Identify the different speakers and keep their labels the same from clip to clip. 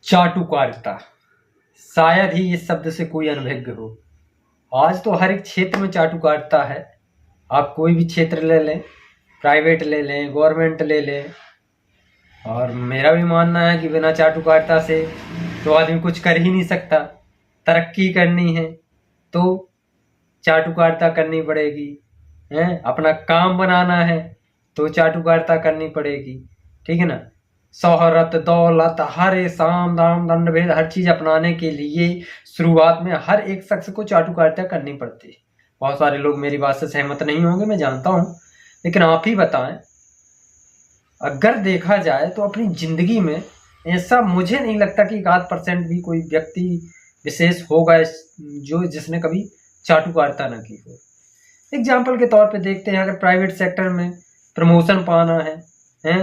Speaker 1: चाटुकारिता, शायद ही इस शब्द से कोई अनभिज्ञ हो। आज तो हर एक क्षेत्र में चाटुकारिता है। आप कोई भी क्षेत्र ले लें, प्राइवेट ले लें, गवर्नमेंट ले लें, और मेरा भी मानना है कि बिना चाटुकारिता से तो आदमी कुछ कर ही नहीं सकता। तरक्की करनी है तो चाटुकारिता करनी पड़ेगी, हैं? अपना काम बनाना है तो चाटुकारिता करनी पड़ेगी, ठीक है ना। शोहरत, दौलत, हर एक साम दाम दंड भेद हर चीज अपनाने के लिए शुरुआत में हर एक शख्स को चाटुकारिता करनी पड़ती है। बहुत सारे लोग मेरी बात से सहमत नहीं होंगे, मैं जानता हूं, लेकिन आप ही बताएं, अगर देखा जाए तो अपनी जिंदगी में ऐसा मुझे नहीं लगता कि 1% भी कोई व्यक्ति विशेष होगा जो जिसने कभी चाटुकारिता न की हो। एग्जाम्पल के तौर पे देखते हैं, अगर प्राइवेट सेक्टर में प्रमोशन पाना है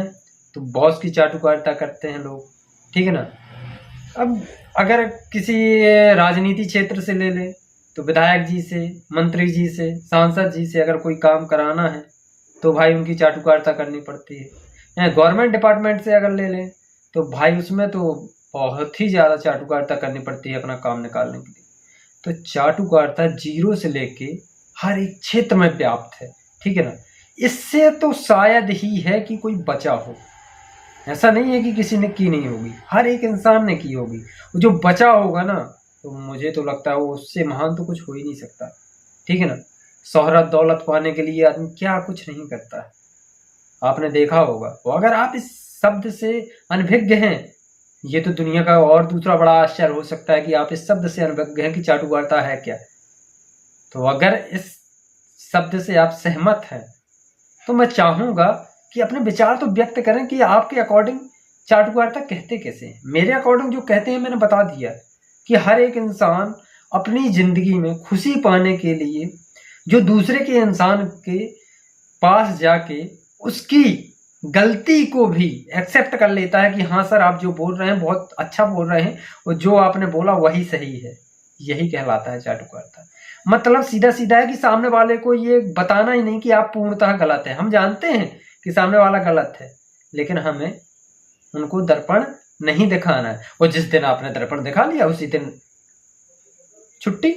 Speaker 1: तो बॉस की चाटुकारिता करते हैं लोग, ठीक है ना। अब अगर किसी राजनीति क्षेत्र से ले ले तो विधायक जी से, मंत्री जी से, सांसद जी से अगर कोई काम कराना है तो भाई उनकी चाटुकारिता करनी पड़ती है। गवर्नमेंट डिपार्टमेंट से अगर ले लें तो भाई उसमें तो बहुत ही ज़्यादा चाटुकारिता करनी पड़ती है अपना काम निकालने के लिए। तो चाटुकारिता जीरो से लेके हर एक क्षेत्र में व्याप्त है, ठीक है ना। इससे तो शायद ही है कि कोई बचा हो, ऐसा नहीं है कि किसी ने की नहीं होगी, हर एक इंसान ने की होगी। जो बचा होगा ना, तो मुझे तो लगता है वो उससे महान तो कुछ हो ही नहीं सकता, ठीक है ना। शोहरत दौलत पाने के लिए आदमी क्या कुछ नहीं करता है, आपने देखा होगा। तो अगर आप इस शब्द से अनभिज्ञ हैं, ये तो दुनिया का और दूसरा बड़ा आश्चर्य हो सकता है कि आप इस शब्द से अनभिज्ञ हैं कि चाटुकारिता है क्या। तो अगर इस शब्द से आप सहमत हैं तो मैं चाहूंगा कि अपने विचार तो व्यक्त करें कि आपके अकॉर्डिंग चाटुकारिता कहते कैसे हैं। मेरे अकॉर्डिंग जो कहते हैं मैंने बता दिया कि हर एक इंसान अपनी जिंदगी में खुशी पाने के लिए जो दूसरे के इंसान के पास जाके उसकी गलती को भी एक्सेप्ट कर लेता है कि हाँ सर आप जो बोल रहे हैं बहुत अच्छा बोल रहे हैं और जो आपने बोला वही सही है, यही कहलाता है चाटुकारिता। मतलब सीधा सीधा है कि सामने वाले को ये बताना ही नहीं कि आप पूर्णतः गलत है। हम जानते हैं कि सामने वाला गलत है, लेकिन हमें उनको दर्पण नहीं दिखाना है। और जिस दिन आपने दर्पण दिखा लिया उसी दिन छुट्टी।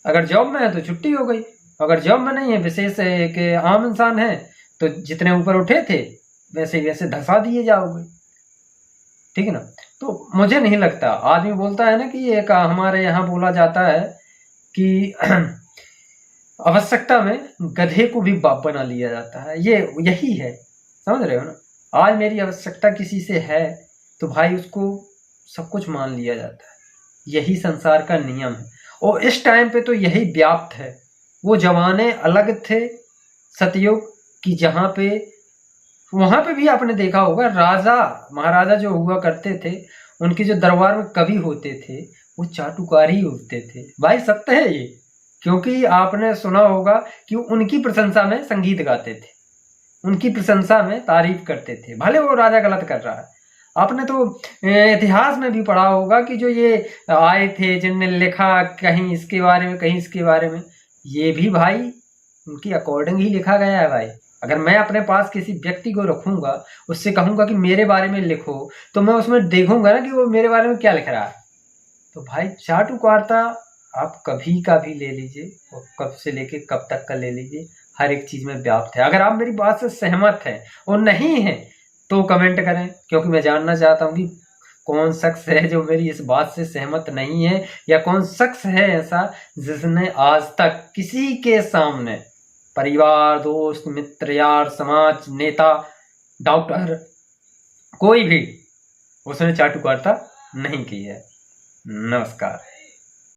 Speaker 1: अगर जॉब में है तो छुट्टी हो गई, अगर जॉब में नहीं है, विशेष एक आम इंसान है, तो जितने ऊपर उठे थे वैसे वैसे धसा दिए जाओगे, ठीक है ना। तो मुझे नहीं लगता, आदमी बोलता है ना कि एक हमारे यहाँ बोला जाता है कि आवश्यकता में गधे को भी बाप बना लिया जाता है। ये यही है, समझ रहे हो ना। आज मेरी आवश्यकता किसी से है तो भाई उसको सब कुछ मान लिया जाता है, यही संसार का नियम है। और इस टाइम पे तो यही व्याप्त है। वो जमाने अलग थे सतयुग की, जहाँ पे वहां पे भी आपने देखा होगा राजा महाराजा जो हुआ करते थे, उनके जो दरबार में कवि होते थे वो चाटुकारी होते थे। भाई सत्य है ये, क्योंकि आपने सुना होगा कि उनकी प्रशंसा में संगीत गाते थे, उनकी प्रशंसा में तारीफ करते थे, भले वो राजा गलत कर रहा है। आपने तो इतिहास में भी पढ़ा होगा कि जो ये आए थे जिनने लिखा कहीं इसके बारे में कहीं इसके बारे में, ये भी भाई उनकी अकॉर्डिंग ही लिखा गया है। भाई अगर मैं अपने पास किसी व्यक्ति को रखूंगा, उससे कहूंगा कि मेरे बारे में लिखो, तो मैं उसमें देखूंगा ना कि वो मेरे बारे में क्या लिख रहा है। तो भाई चाटुकारिता आप कभी का भी ले लीजिए और कब से लेके कब तक का ले लीजिए, हर एक चीज में व्याप्त है। अगर आप मेरी बात से सहमत हैं और नहीं हैं तो कमेंट करें, क्योंकि मैं जानना चाहता हूं कि कौन शख्स है जो मेरी इस बात से सहमत नहीं है, या कौन शख्स है ऐसा जिसने आज तक किसी के सामने, परिवार, दोस्त, मित्र, यार, समाज, नेता, डॉक्टर, कोई भी, उसने चाटुकारिता नहीं की है। नमस्कार।